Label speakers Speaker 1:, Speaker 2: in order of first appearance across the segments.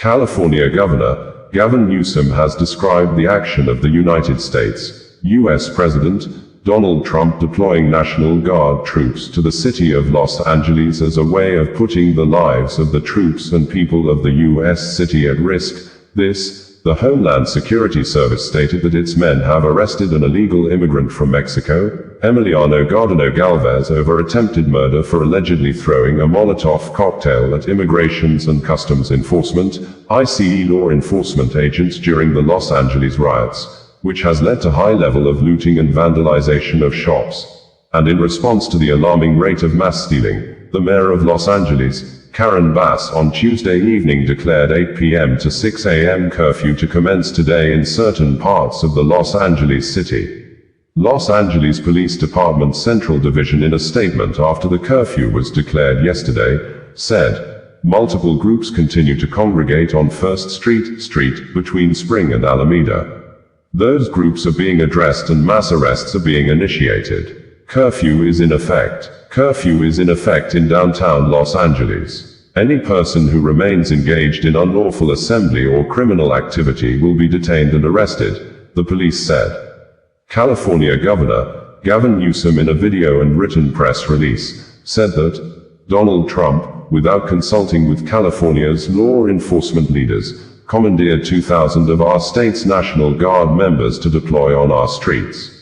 Speaker 1: California Governor Gavin Newsom has described the action of the United States U.S. President Donald Trump deploying National Guard troops to the city of Los Angeles as a way of putting the lives of the troops and people of the U.S. city at risk. The Homeland Security Service stated that its men have arrested an illegal immigrant from Mexico, Emiliano Garduno Galvez, over attempted murder for allegedly throwing a Molotov cocktail at Immigrations and Customs Enforcement, I.C.E. law enforcement agents during the Los Angeles riots, which has led to high level of looting and vandalization of shops. And in response to the alarming rate of mass stealing, the mayor of Los Angeles, Karen Bass, on Tuesday evening declared 8 p.m. to 6 a.m. curfew to commence today in certain parts of the Los Angeles city. Los Angeles Police Department Central Division, in a statement after the curfew was declared yesterday, said, "Multiple groups continue to congregate on First Street between Spring and Alameda. Those groups are being addressed and mass arrests are being initiated. Curfew is in effect. Curfew is in effect in downtown Los Angeles. Any person who remains engaged in unlawful assembly or criminal activity will be detained and arrested," the police said. California Governor Gavin Newsom, in a video and written press release, said that Donald Trump, without consulting with California's law enforcement leaders, commandeered 2,000 of our state's National Guard members to deploy on our streets.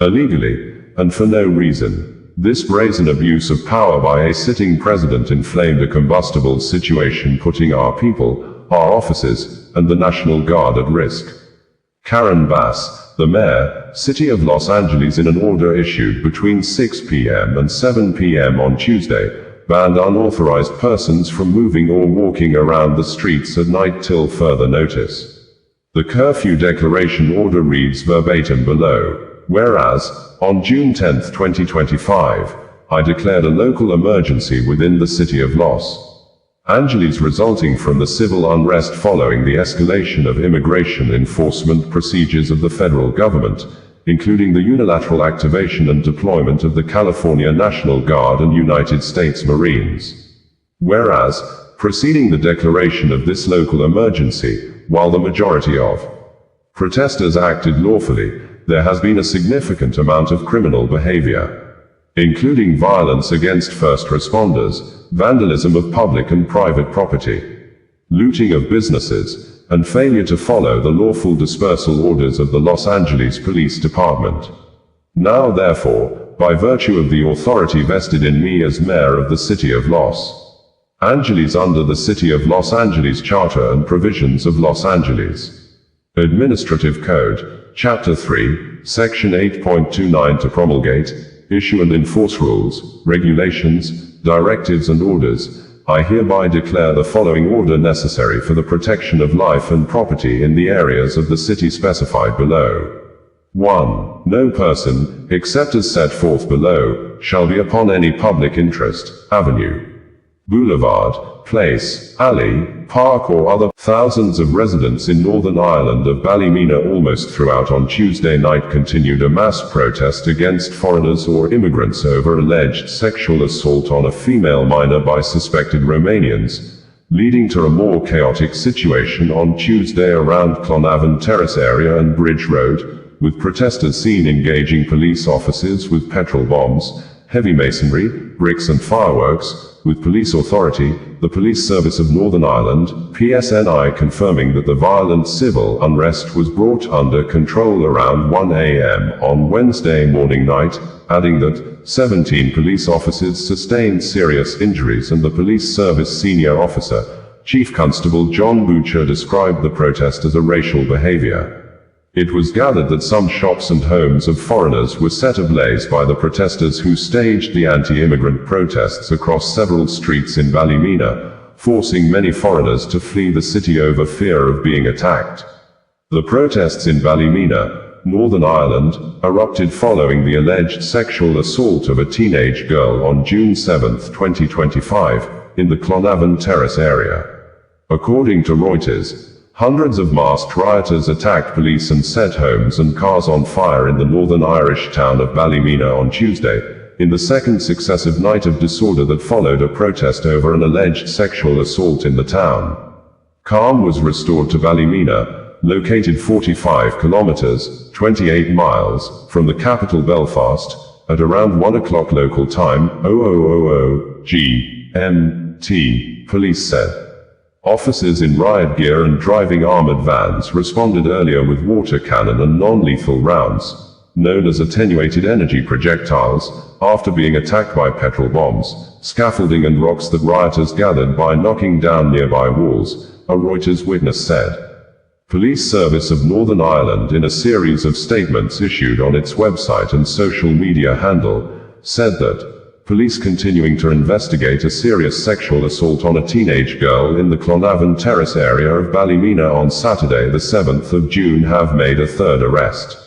Speaker 1: Illegally, and for no reason. This brazen abuse of power by a sitting president inflamed a combustible situation, putting our people, our officers, and the National Guard at risk. Karen Bass, the mayor, City of Los Angeles, in an order issued between 6 p.m. and 7 p.m. on Tuesday, banned unauthorized persons from moving or walking around the streets at night till further notice. The curfew declaration order reads verbatim below. Whereas, on June 10, 2025, I declared a local emergency within the city of Los Angeles resulting from the civil unrest following the escalation of immigration enforcement procedures of the federal government, including the unilateral activation and deployment of the California National Guard and United States Marines. Whereas, preceding the declaration of this local emergency, while the majority of protesters acted lawfully, there has been a significant amount of criminal behavior, including violence against first responders, vandalism of public and private property, looting of businesses, and failure to follow the lawful dispersal orders of the Los Angeles Police Department. Now therefore, by virtue of the authority vested in me as mayor of the city of Los Angeles under the City of Los Angeles Charter and provisions of Los Angeles Administrative Code, Chapter 3, Section 8.29, to promulgate, issue and enforce rules, regulations, directives and orders, I hereby declare the following order necessary for the protection of life and property in the areas of the city specified below. 1. No person, except as set forth below, shall be upon any public interest, avenue, boulevard, place, alley, park or other. Thousands of residents in Northern Ireland of Ballymena almost throughout on Tuesday night continued a mass protest against foreigners or immigrants over alleged sexual assault on a female minor by suspected Romanians, leading to a more chaotic situation on Tuesday around Clonavan Terrace area and Bridge Road, with protesters seen engaging police officers with petrol bombs, heavy masonry, bricks and fireworks, with police authority, the Police Service of Northern Ireland, PSNI, confirming that the violent civil unrest was brought under control around 1 a.m. on Wednesday morning night, adding that 17 police officers sustained serious injuries and the police service senior officer, Chief Constable John Butcher, described the protest as a racial behavior. It was gathered that some shops and homes of foreigners were set ablaze by the protesters who staged the anti-immigrant protests across several streets in Ballymena, forcing many foreigners to flee the city over fear of being attacked. The protests in Ballymena, Northern Ireland, erupted following the alleged sexual assault of a teenage girl on June 7, 2025, in the Clonavan Terrace area. According to Reuters, hundreds of masked rioters attacked police and set homes and cars on fire in the Northern Irish town of Ballymena on Tuesday, in the second successive night of disorder that followed a protest over an alleged sexual assault in the town. Calm was restored to Ballymena, located 45 kilometers, 28 miles, from the capital Belfast, at around 1 o'clock local time, 0000 GMT, police said. Officers in riot gear and driving armored vans responded earlier with water cannon and non-lethal rounds, known as attenuated energy projectiles, after being attacked by petrol bombs, scaffolding and rocks that rioters gathered by knocking down nearby walls, a Reuters witness said. Police Service of Northern Ireland, in a series of statements issued on its website and social media handle, said that police continuing to investigate a serious sexual assault on a teenage girl in the Clonavon Terrace area of Ballymena on Saturday the 7th of June have made a third arrest.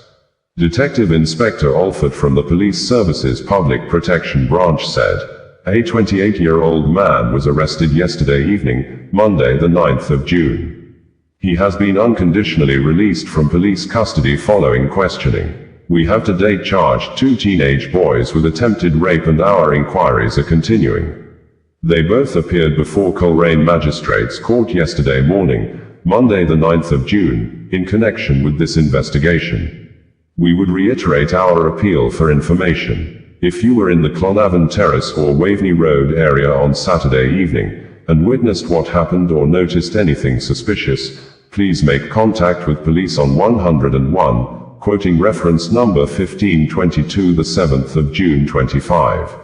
Speaker 1: Detective Inspector Alford from the Police Service's Public Protection Branch said, a 28-year-old man was arrested yesterday evening, Monday the 9th of June. He has been unconditionally released from police custody following questioning. We have to date charged 2 teenage boys with attempted rape and our inquiries are continuing. They both appeared before Coleraine Magistrates Court yesterday morning, Monday the 9th of June, in connection with this investigation. We would reiterate our appeal for information. If you were in the Clonavon Terrace or Waveney Road area on Saturday evening, and witnessed what happened or noticed anything suspicious, please make contact with police on 101, quoting reference number 1522 the 7th of June 25.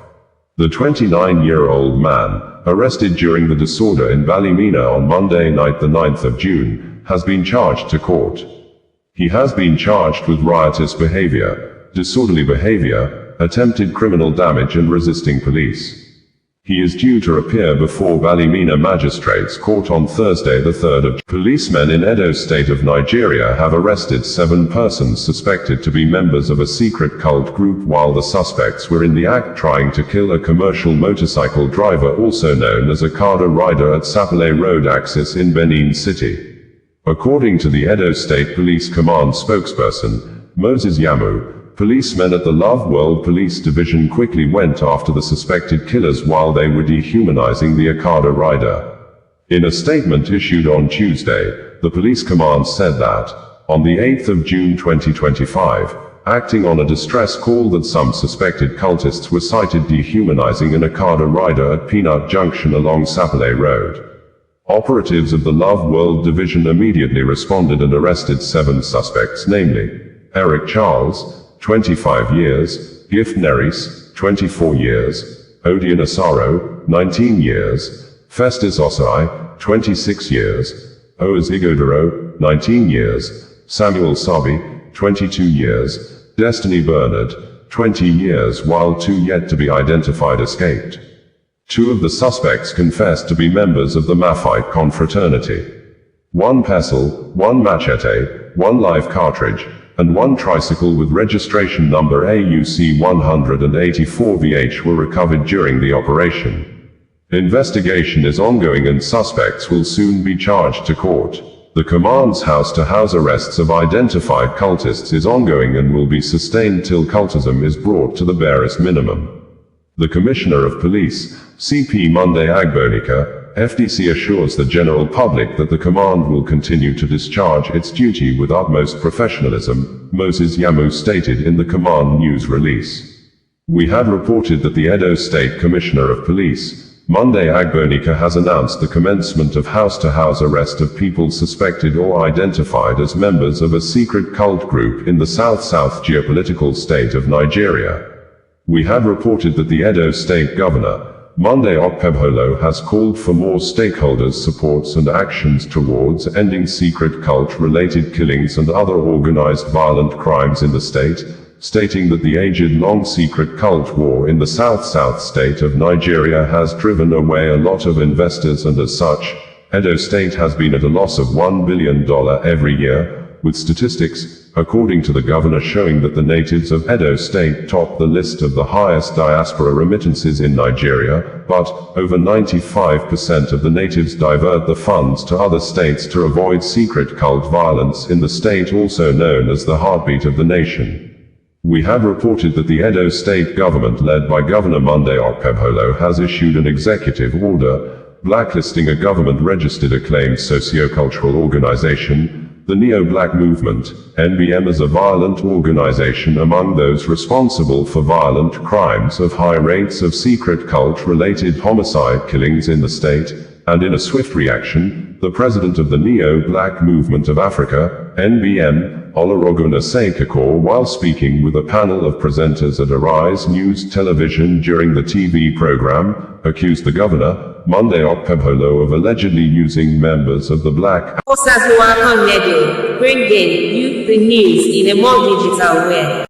Speaker 1: The 29-year-old man, arrested during the disorder in Ballymena on Monday night the 9th of June, has been charged to court. He has been charged with riotous behavior, disorderly behavior, attempted criminal damage and resisting police. He is due to appear before Ballymena Magistrates Court on Thursday the 3rd of June. Policemen in Edo State of Nigeria have arrested 7 persons suspected to be members of a secret cult group while the suspects were in the act trying to kill a commercial motorcycle driver also known as a Okada rider at Sapele Road Axis in Benin City. According to the Edo State Police Command spokesperson, Moses Yamu, policemen at the Love World Police Division quickly went after the suspected killers while they were dehumanizing the Okada rider. In a statement issued on Tuesday, the police command said that, on the 8th of June 2025, acting on a distress call that some suspected cultists were sighted dehumanizing an Okada rider at Peanut Junction along Sapele Road. Operatives of the Love World Division immediately responded and arrested 7 suspects, namely, Eric Charles, 25 years, Gift Neris, 24 years, Odion Asaro, 19 years, Festus Osai, 26 years, Oaz Igodaro, 19 years, Samuel Sabi, 22 years, Destiny Bernard, 20 years, while 2 yet to be identified escaped. 2 of the suspects confessed to be members of the Maphite confraternity. 1 pestle, 1 machete, 1 live cartridge, and 1 tricycle with registration number AUC 184VH were recovered during the operation. Investigation is ongoing and suspects will soon be charged to court. The command's house-to-house arrests of identified cultists is ongoing and will be sustained till cultism is brought to the barest minimum. The Commissioner of Police, CP Monday Agbonika, FDC assures the general public that the command will continue to discharge its duty with utmost professionalism, Moses Yamu stated in the command news release. We had reported that the Edo State Commissioner of Police, Monday Agbonika, has announced the commencement of house-to-house arrest of people suspected or identified as members of a secret cult group in the South-South geopolitical state of Nigeria. We had reported that the Edo State Governor, Monday Okpebholo, has called for more stakeholders' supports and actions towards ending secret cult-related killings and other organized violent crimes in the state, stating that the aged-long secret cult war in the South-South state of Nigeria has driven away a lot of investors and as such, Edo State has been at a loss of $1 billion every year, with statistics, according to the governor, showing that the natives of Edo State top the list of the highest diaspora remittances in Nigeria, but over 95% of the natives divert the funds to other states to avoid secret cult violence in the state, also known as the heartbeat of the nation. We have reported that the Edo State government, led by Governor Monday Okpebholo, has issued an executive order blacklisting a government-registered acclaimed socio-cultural organization, the Neo-Black Movement, NBM, as a violent organization among those responsible for violent crimes of high rates of secret cult-related homicide killings in the state, and in a swift reaction, the president of the Neo-Black Movement of Africa, NBM, Olusegun Osaikakor, while speaking with a panel of presenters at Arise News Television during the TV program, accused the governor, Monday Okpebholo, of allegedly using members of the Black
Speaker 2: Osazuwa Radio, bringing you the news in a more digital way.